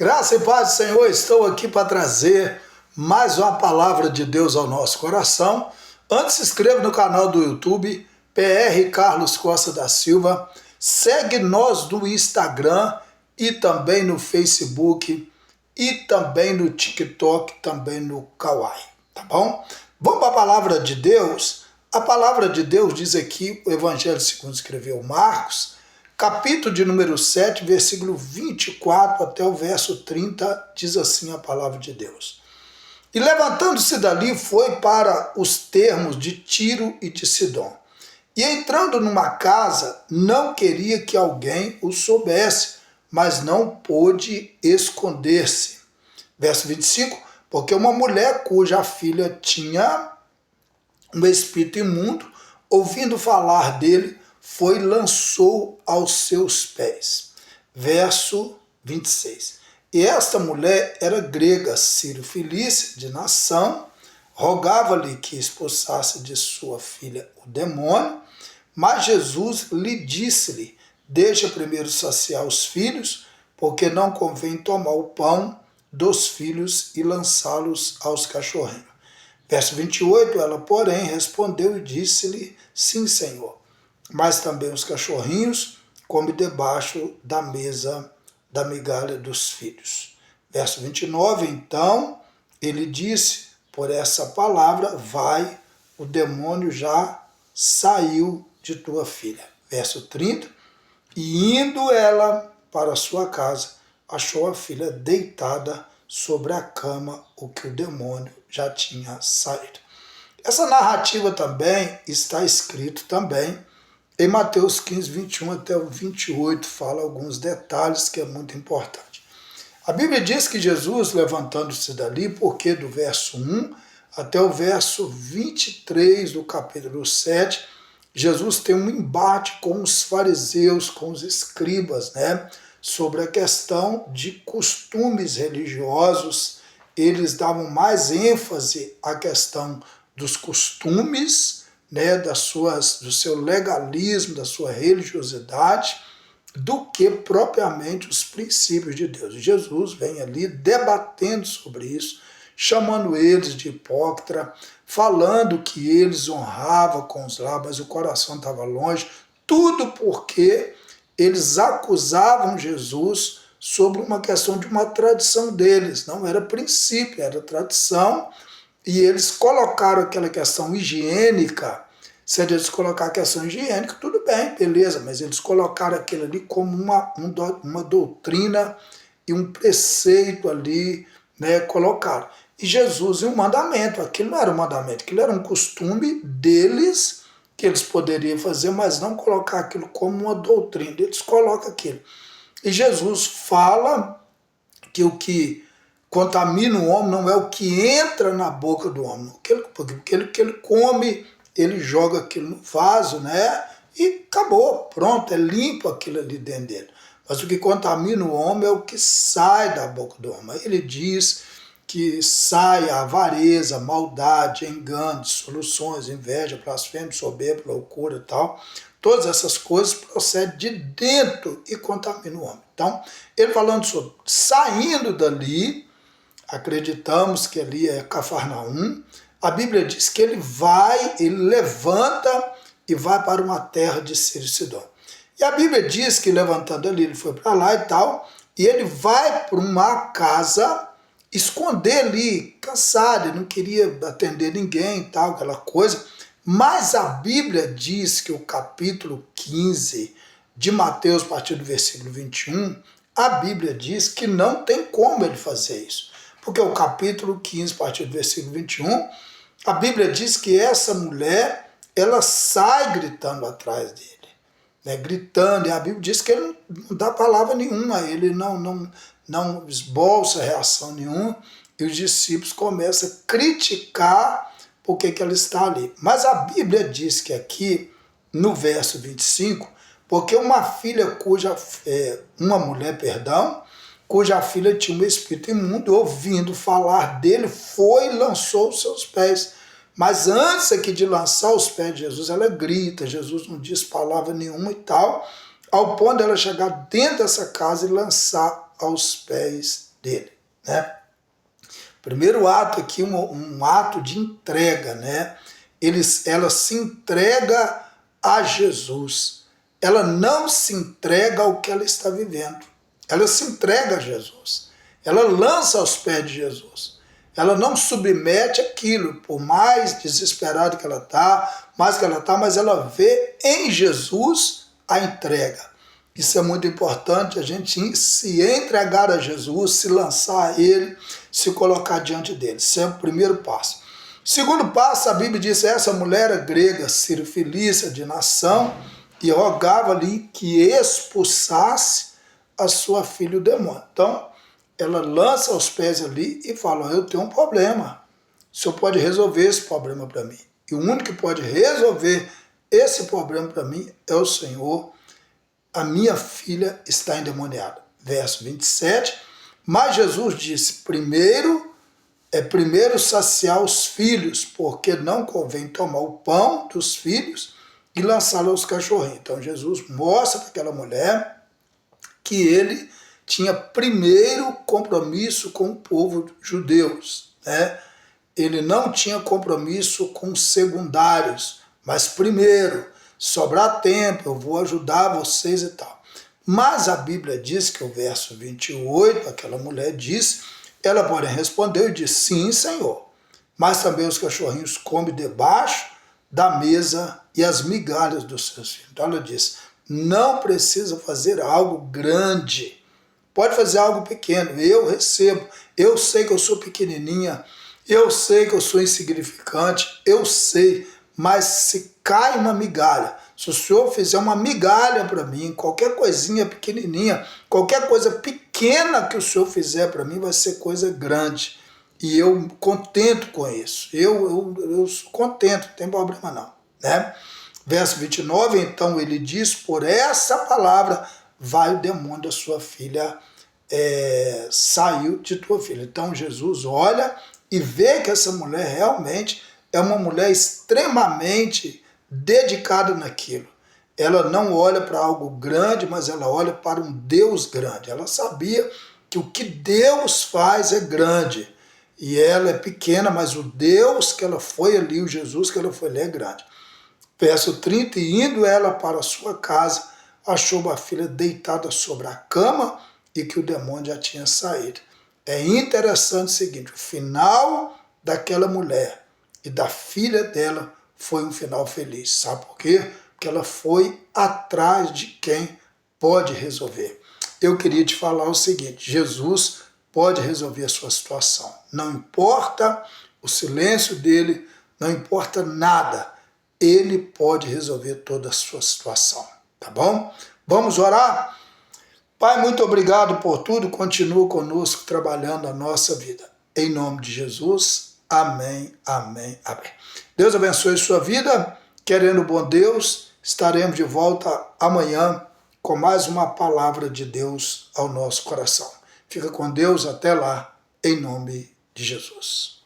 Graça e paz do Senhor, estou aqui para trazer mais uma palavra de Deus ao nosso coração. Antes, se inscreva no canal do YouTube, PR Carlos Costa da Silva. Segue nós no Instagram e também no Facebook e também no TikTok, também no Kawaii, tá bom? Vamos para a palavra de Deus? A palavra de Deus diz aqui, o Evangelho segundo escreveu Marcos, capítulo de número 7, versículo 24 até o verso 30, diz assim a palavra de Deus. E levantando-se dali, foi para os termos de Tiro e de Sidom. E entrando numa casa, não queria que alguém o soubesse, mas não pôde esconder-se. Verso 25, porque uma mulher cuja filha tinha um espírito imundo, ouvindo falar dele, foi e lançou aos seus pés. Verso 26. E esta mulher era grega, sírio-felícia, de nação, rogava-lhe que expulsasse de sua filha o demônio, mas Jesus lhe disse-lhe, deixa primeiro saciar os filhos, porque não convém tomar o pão dos filhos e lançá-los aos cachorrinhos. Verso 28, ela, porém, respondeu e disse-lhe, sim, Senhor, mas também os cachorrinhos comem debaixo da mesa da migalha dos filhos. Verso 29, então, ele disse, por essa palavra, vai, o demônio já saiu de tua filha. Verso 30, e indo ela para sua casa, achou a filha deitada sobre a cama, o que o demônio já tinha saído. Essa narrativa também está escrito também em Mateus 15, 21 até o 28, fala alguns detalhes que é muito importante. A Bíblia diz que Jesus, levantando-se dali, porque do verso 1 até o verso 23 do capítulo 7, Jesus tem um embate com os fariseus, com os escribas, sobre a questão de costumes religiosos. Eles davam mais ênfase à questão dos costumes, do seu legalismo, da sua religiosidade, do que propriamente os princípios de Deus. E Jesus vem ali debatendo sobre isso, chamando eles de hipócrita, falando que eles honravam com os lábios, mas o coração estava longe, tudo porque eles acusavam Jesus sobre uma questão de uma tradição deles, não era princípio, era tradição, e eles colocaram aquela questão higiênica. Se eles colocar a questão higiênica, tudo bem, beleza, mas eles colocaram aquilo ali como uma doutrina e um preceito ali, colocaram. E Jesus, um mandamento, aquilo não era um mandamento, aquilo era um costume deles, que eles poderiam fazer, mas não colocar aquilo como uma doutrina, eles colocam aquilo. E Jesus fala que o que contamina o homem não é o que entra na boca do homem, porque o que ele come, ele joga aquilo no vaso, e acabou, pronto, é limpo aquilo ali dentro dele. Mas o que contamina o homem é o que sai da boca do homem. Ele diz que sai a avareza, maldade, engano, dissoluções, inveja, blasfêmia, soberba, loucura e tal. Todas essas coisas procedem de dentro e contaminam o homem. Então, ele falando sobre saindo dali, acreditamos que ali é Cafarnaum, a Bíblia diz que ele levanta e vai para uma terra de Sírio e Sidom. E a Bíblia diz que levantando ali, ele foi para lá e tal, e ele vai para uma casa, esconder ali, cansado, ele não queria atender ninguém e tal, aquela coisa, mas a Bíblia diz que o capítulo 15 de Mateus, a partir do versículo 21, a Bíblia diz que não tem como ele fazer isso. Porque o capítulo 15, a partir do versículo 21, a Bíblia diz que essa mulher, ela sai gritando atrás dele, gritando, e a Bíblia diz que ele não dá palavra nenhuma, ele não esboça reação nenhuma, e os discípulos começam a criticar por que ela está ali. Mas a Bíblia diz que aqui, no verso 25, porque uma mulher, cuja filha tinha um espírito imundo, ouvindo falar dele, foi e lançou os seus pés. Mas antes aqui de lançar os pés de Jesus, ela grita, Jesus não diz palavra nenhuma e tal, ao ponto dela chegar dentro dessa casa e lançar aos pés dele, né? Primeiro ato aqui, um ato de entrega, né? Ela se entrega a Jesus. Ela não se entrega ao que ela está vivendo. Ela se entrega a Jesus. Ela lança aos pés de Jesus. Ela não submete aquilo, por mais desesperada que ela está, mas ela vê em Jesus a entrega. Isso é muito importante, a gente se entregar a Jesus, se lançar a Ele, se colocar diante dele. Isso é o primeiro passo. Segundo passo, a Bíblia diz, essa mulher era grega, cirofilícia de nação, e rogava-lhe que expulsasse a sua filha o demônio. Então, ela lança aos pés ali e fala, eu tenho um problema, o Senhor pode resolver esse problema para mim. E o único que pode resolver esse problema para mim é o Senhor. A minha filha está endemoniada. Verso 27, mas Jesus disse, primeiro saciar os filhos, porque não convém tomar o pão dos filhos e lançá-lo aos cachorrinhos. Então Jesus mostra para aquela mulher que ele tinha primeiro compromisso com o povo judeus, né? Ele não tinha compromisso com secundários, mas primeiro, sobrar tempo, eu vou ajudar vocês e tal. Mas a Bíblia diz que o verso 28, aquela mulher disse, ela porém respondeu e disse, sim, Senhor, mas também os cachorrinhos comem debaixo da mesa e as migalhas dos seus filhos. Então ela disse, não precisa fazer algo grande, pode fazer algo pequeno, eu recebo, eu sei que eu sou pequenininha, eu sei que eu sou insignificante, eu sei, mas se cai uma migalha, se o Senhor fizer uma migalha para mim, qualquer coisinha pequenininha, qualquer coisa pequena que o Senhor fizer para mim vai ser coisa grande. E eu contento com isso. Eu sou contento, não tem problema não, né? Verso 29, então ele diz, por essa palavra vai o demônio da sua filha, saiu de tua filha. Então Jesus olha e vê que essa mulher realmente é uma mulher extremamente dedicada naquilo. Ela não olha para algo grande, mas ela olha para um Deus grande. Ela sabia que o que Deus faz é grande. E ela é pequena, mas o Deus que ela foi ali, o Jesus que ela foi ali é grande. Verso 30, e indo ela para a sua casa, achou a filha deitada sobre a cama e que o demônio já tinha saído. É interessante o seguinte, o final daquela mulher e da filha dela foi um final feliz. Sabe por quê? Porque ela foi atrás de quem pode resolver. Eu queria te falar o seguinte, Jesus pode resolver a sua situação. Não importa o silêncio dele, não importa nada. Ele pode resolver toda a sua situação. Tá bom? Vamos orar? Pai, muito obrigado por tudo. Continua conosco trabalhando a nossa vida. Em nome de Jesus. Amém, amém, amém. Deus abençoe sua vida. Querendo bom Deus, estaremos de volta amanhã com mais uma palavra de Deus ao nosso coração. Fica com Deus, até lá, em nome de Jesus.